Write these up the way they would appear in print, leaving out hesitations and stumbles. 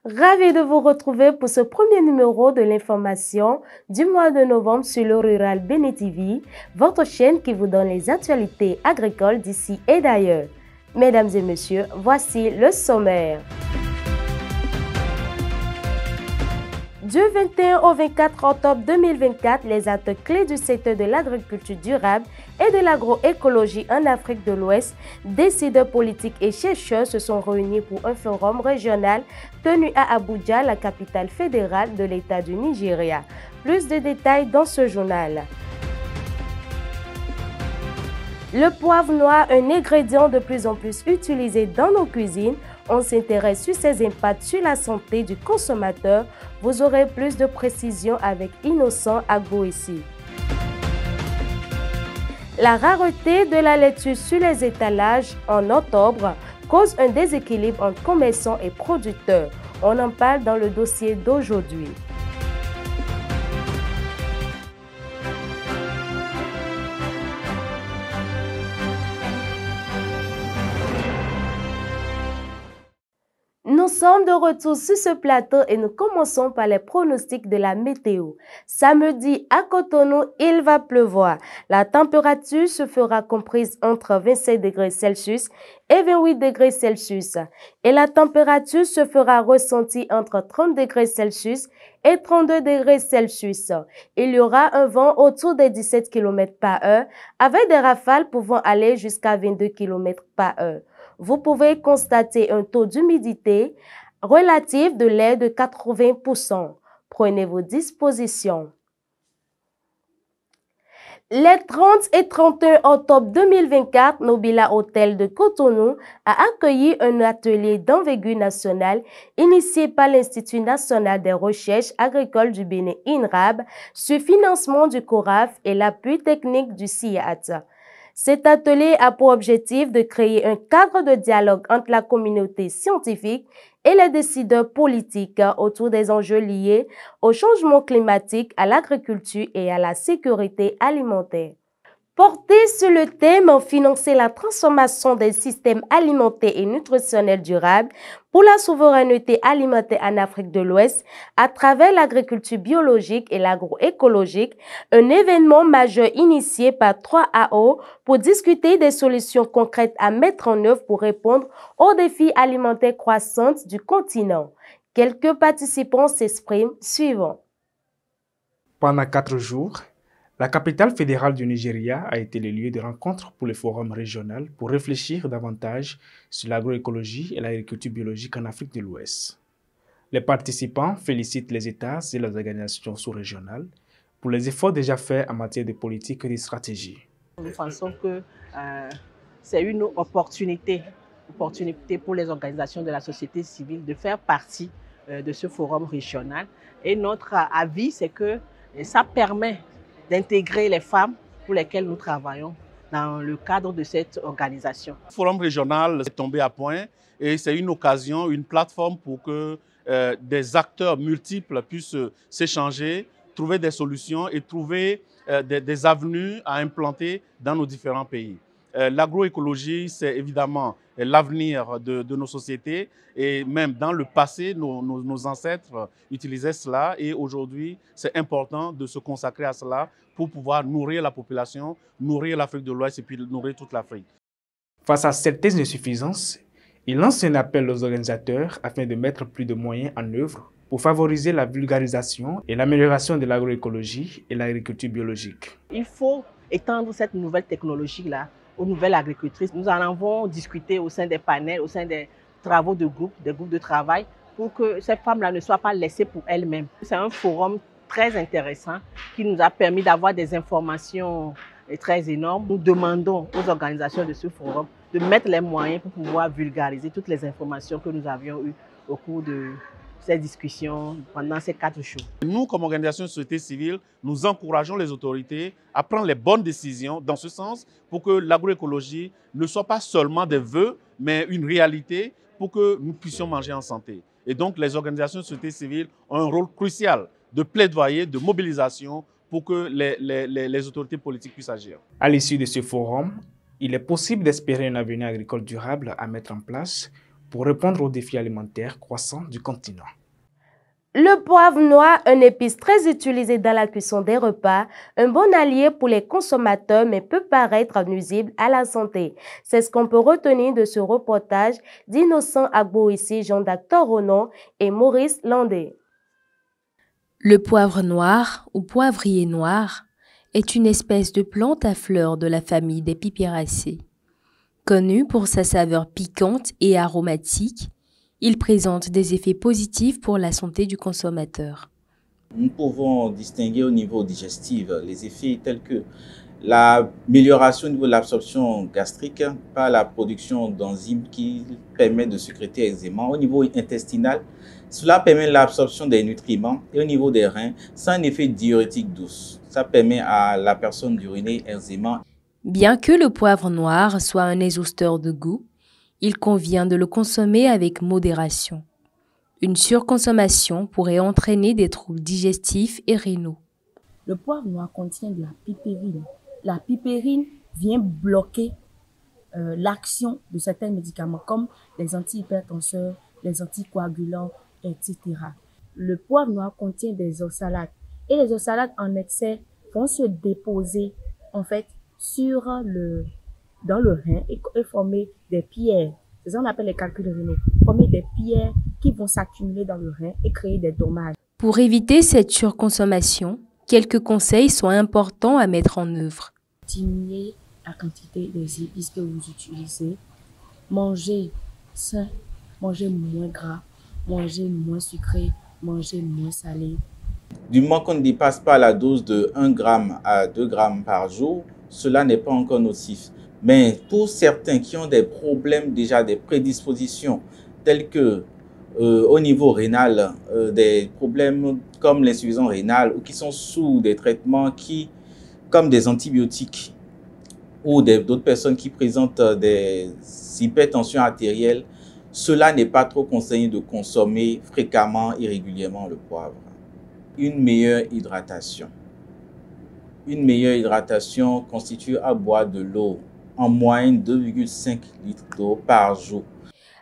Ravi de vous retrouver pour ce premier numéro de l'information du mois de novembre sur le Rural Bénin TV, votre chaîne qui vous donne les actualités agricoles d'ici et d'ailleurs. Mesdames et messieurs, voici le sommaire. Du 21 au 24 octobre 2024, les acteurs clés du secteur de l'agriculture durable et de l'agroécologie en Afrique de l'Ouest, décideurs politiques et chercheurs se sont réunis pour un forum régional tenu à Abuja, la capitale fédérale de l'État du Nigeria. Plus de détails dans ce journal. Le poivre noir, un ingrédient de plus en plus utilisé dans nos cuisines, on s'intéresse sur ses impacts sur la santé du consommateur. Vous aurez plus de précisions avec Innocent Agbo ici. La rareté de la laitue sur les étalages en octobre cause un déséquilibre entre commerçants et producteurs. On en parle dans le dossier d'aujourd'hui. Nous sommes de retour sur ce plateau et nous commençons par les pronostics de la météo. Samedi, à Cotonou, il va pleuvoir. La température se fera comprise entre 27 degrés Celsius et 28 degrés Celsius. Et la température se fera ressentir entre 30 degrés Celsius et 32 degrés Celsius. Il y aura un vent autour des 17 km par heure avec des rafales pouvant aller jusqu'à 22 km par heure. Vous pouvez constater un taux d'humidité relatif de l'air de 80%. Prenez vos dispositions. Les 30 et 31 octobre 2024, Nobila Hotel de Cotonou a accueilli un atelier d'envergure nationale initié par l'Institut national des recherches agricoles du Bénin INRAB sur financement du CORAF et l'appui technique du CIAT. Cet atelier a pour objectif de créer un cadre de dialogue entre la communauté scientifique et les décideurs politiques autour des enjeux liés au changement climatique, à l'agriculture et à la sécurité alimentaire. Porté sur le thème « Financer la transformation des systèmes alimentaires et nutritionnels durables pour la souveraineté alimentaire en Afrique de l'Ouest à travers l'agriculture biologique et l'agroécologique », un événement majeur initié par 3AO pour discuter des solutions concrètes à mettre en œuvre pour répondre aux défis alimentaires croissants du continent. Quelques participants s'expriment suivant. Pendant 4 jours, la capitale fédérale du Nigeria a été le lieu de rencontre pour le forum régional pour réfléchir davantage sur l'agroécologie et l'agriculture biologique en Afrique de l'Ouest. Les participants félicitent les États et les organisations sous-régionales pour les efforts déjà faits en matière de politique et de stratégie. Nous pensons que c'est une opportunité pour les organisations de la société civile de faire partie de ce forum régional. Et notre avis, c'est que ça permet d'intégrer les femmes pour lesquelles nous travaillons dans le cadre de cette organisation. Le forum régional est tombé à point et c'est une occasion, une plateforme pour que des acteurs multiples puissent s'échanger, trouver des solutions et trouver des avenues à implanter dans nos différents pays. L'agroécologie, c'est évidemment l'avenir de nos sociétés et même dans le passé, nos ancêtres utilisaient cela et aujourd'hui, c'est important de se consacrer à cela pour pouvoir nourrir la population, nourrir l'Afrique de l'Ouest et puis nourrir toute l'Afrique. Face à certaines insuffisances, il lance un appel aux organisateurs afin de mettre plus de moyens en œuvre pour favoriser la vulgarisation et l'amélioration de l'agroécologie et l'agriculture biologique. Il faut étendre cette nouvelle technologie-là aux nouvelles agricultrices. Nous en avons discuté au sein des panels, au sein des travaux de groupe, des groupes de travail, pour que ces femmes-là ne soient pas laissées pour elles-mêmes. C'est un forum très intéressant qui nous a permis d'avoir des informations très énormes. Nous demandons aux organisations de ce forum de mettre les moyens pour pouvoir vulgariser toutes les informations que nous avions eues au cours de ces discussions pendant ces 4 jours. Nous, comme organisation de société civile, nous encourageons les autorités à prendre les bonnes décisions dans ce sens pour que l'agroécologie ne soit pas seulement des vœux, mais une réalité pour que nous puissions manger en santé. Et donc, les organisations de société civile ont un rôle crucial de plaidoyer, de mobilisation pour que les autorités politiques puissent agir. À l'issue de ce forum, il est possible d'espérer un avenir agricole durable à mettre en place pour répondre aux défis alimentaires croissants du continent. Le poivre noir, un épice très utilisé dans la cuisson des repas, un bon allié pour les consommateurs mais peut paraître nuisible à la santé. C'est ce qu'on peut retenir de ce reportage d'Innocent Agboissi, Jean-Jacques Toronon et Maurice Landé. Le poivre noir ou poivrier noir est une espèce de plante à fleurs de la famille des pipéracées. Connu pour sa saveur piquante et aromatique, il présente des effets positifs pour la santé du consommateur. Nous pouvons distinguer au niveau digestif les effets tels que l'amélioration au niveau de l'absorption gastrique par la production d'enzymes qui permettent de sécréter aisément. Au niveau intestinal, cela permet l'absorption des nutriments et au niveau des reins, c'est un effet diurétique douce. Ça permet à la personne d'uriner aisément. Bien que le poivre noir soit un exhausteur de goût, il convient de le consommer avec modération. Une surconsommation pourrait entraîner des troubles digestifs et rénaux. Le poivre noir contient de la pipérine. La pipérine vient bloquer l'action de certains médicaments comme les antihypertenseurs, les anticoagulants, etc. Le poivre noir contient des oxalates et les oxalates en excès vont se déposer en fait dans le rein et former des pierres. C'est ça qu'on appelle les calculs rénaux. Former des pierres qui vont s'accumuler dans le rein et créer des dommages. Pour éviter cette surconsommation, quelques conseils sont importants à mettre en œuvre. Diminuer la quantité des épices que vous utilisez. Manger sain, manger moins gras, manger moins sucré, manger moins salé. Du moment qu'on ne dépasse pas la dose de 1 g à 2 g par jour, cela n'est pas encore nocif. Mais pour certains qui ont des problèmes, déjà des prédispositions, telles que au niveau rénal, des problèmes comme l'insuffisance rénale ou qui sont sous des traitements comme des antibiotiques ou d'autres personnes qui présentent des hypertensions artérielles, cela n'est pas trop conseillé de consommer fréquemment et régulièrement le poivre. Une meilleure hydratation. Une meilleure hydratation constitue à boire de l'eau, en moyenne 2,5 litres d'eau par jour.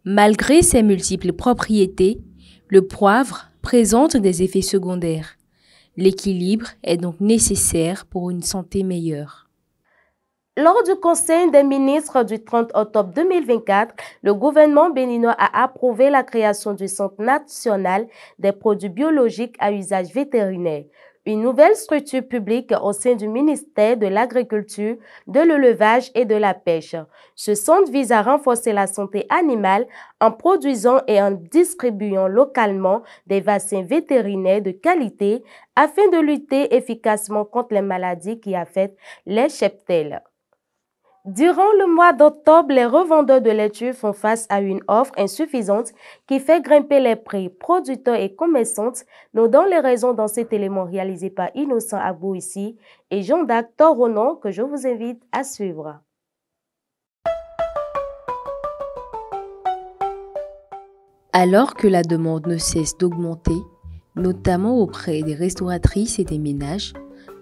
Malgré ses multiples propriétés, le poivre présente des effets secondaires. L'équilibre est donc nécessaire pour une santé meilleure. Lors du Conseil des ministres du 30 octobre 2024, le gouvernement béninois a approuvé la création du Centre national des produits biologiques à usage vétérinaire, une nouvelle structure publique au sein du ministère de l'Agriculture, de l'Élevage et de la Pêche. Ce centre vise à renforcer la santé animale en produisant et en distribuant localement des vaccins vétérinaires de qualité afin de lutter efficacement contre les maladies qui affectent les cheptels. Durant le mois d'octobre, les revendeurs de laitue font face à une offre insuffisante qui fait grimper les prix. Producteurs et commerçants nous donnent les raisons dans cet élément réalisé par Innocent Agboissi et Jean-Jacques Toronon que je vous invite à suivre. Alors que la demande ne cesse d'augmenter, notamment auprès des restauratrices et des ménages,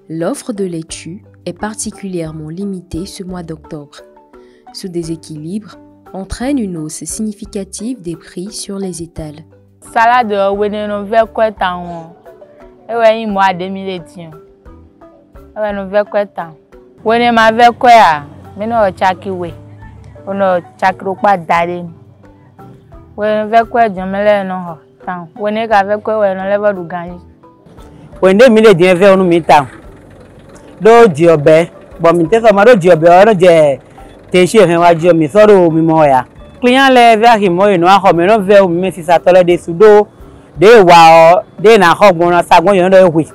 l'offre de laitue est particulièrement limitée ce mois d'octobre. Ce déséquilibre entraîne une hausse significative des prix sur les étals. Salade no ve kweta ewe mo ademi leti ewe no ve kweta wene ma ve kwa me no chaki we ono chakro pa dare wene ve kwa jomele no ho tan wene ka ve kwa we no level du ganji wende mi le din ve onu mi tan do di obe bo mi te so ma do di obe o no je te se hen wa ji mi soro mi mo ya client le ve ahi mo inu aho mi no ve o mi si sa tole de sudo de wa de na ho gbon sa gbon yo do wi.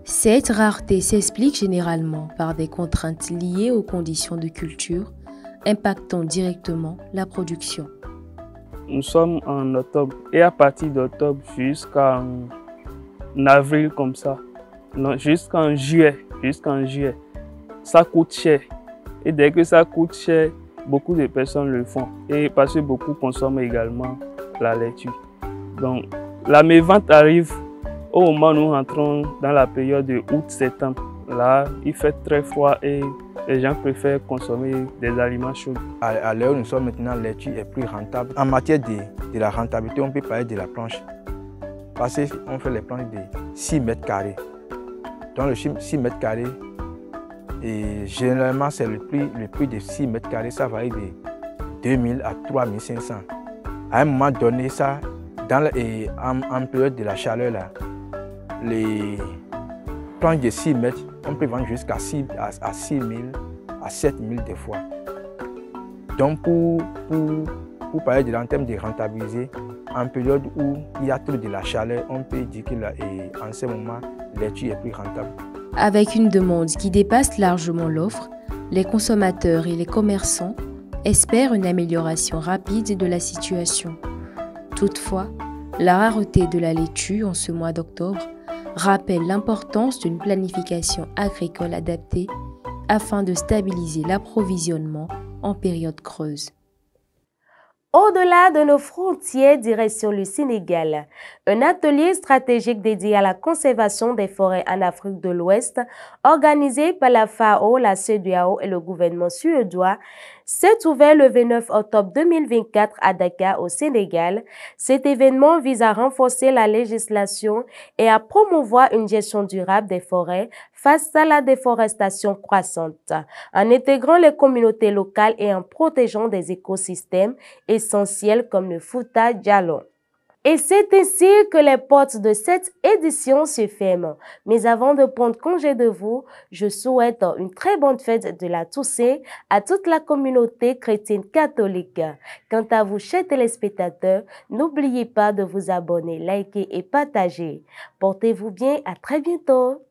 Cette rareté s'explique généralement par des contraintes liées aux conditions de culture impactant directement la production. Nous sommes en octobre et à partir d'octobre jusqu'en avril comme ça, jusqu'en juillet, ça coûte cher. Et dès que ça coûte cher, beaucoup de personnes le font. Et parce que beaucoup consomment également la laitue. Donc la mévente arrive au moment où nous rentrons dans la période de août-septembre. Là, il fait très froid et les gens préfèrent consommer des aliments chauds. À l'heure où nous sommes maintenant, la laitue est plus rentable. En matière de la rentabilité, on peut parler de la planche. Parce qu'on fait les planches de 6 mètres carrés. Donc le 6 mètres carrés, et généralement c'est le prix de 6 mètres carrés, ça varie de 2000 à 3500. À un moment donné, ça, en période de la chaleur, là, les planches de 6 mètres, on peut vendre jusqu'à 6 000 à 7 000 des fois. Donc pour parler en termes de rentabiliser, en période où il y a trop de la chaleur, on peut dire qu'en ce moment, la laitue est plus rentable. Avec une demande qui dépasse largement l'offre, les consommateurs et les commerçants espèrent une amélioration rapide de la situation. Toutefois, la rareté de la laitue en ce mois d'octobre rappelle l'importance d'une planification agricole adaptée afin de stabiliser l'approvisionnement en période creuse. Au-delà de nos frontières, direction le Sénégal, un atelier stratégique dédié à la conservation des forêts en Afrique de l'Ouest, organisé par la FAO, la CEDEAO et le gouvernement suédois, s'est ouvert le 29 octobre 2024 à Dakar, au Sénégal. Cet événement vise à renforcer la législation et à promouvoir une gestion durable des forêts face à la déforestation croissante, en intégrant les communautés locales et en protégeant des écosystèmes essentiels comme le Fouta Djallon. Et c'est ainsi que les portes de cette édition se ferment. Mais avant de prendre congé de vous, je souhaite une très bonne fête de la Toussaint à toute la communauté chrétienne catholique. Quant à vous, chers téléspectateurs, n'oubliez pas de vous abonner, liker et partager. Portez-vous bien, à très bientôt.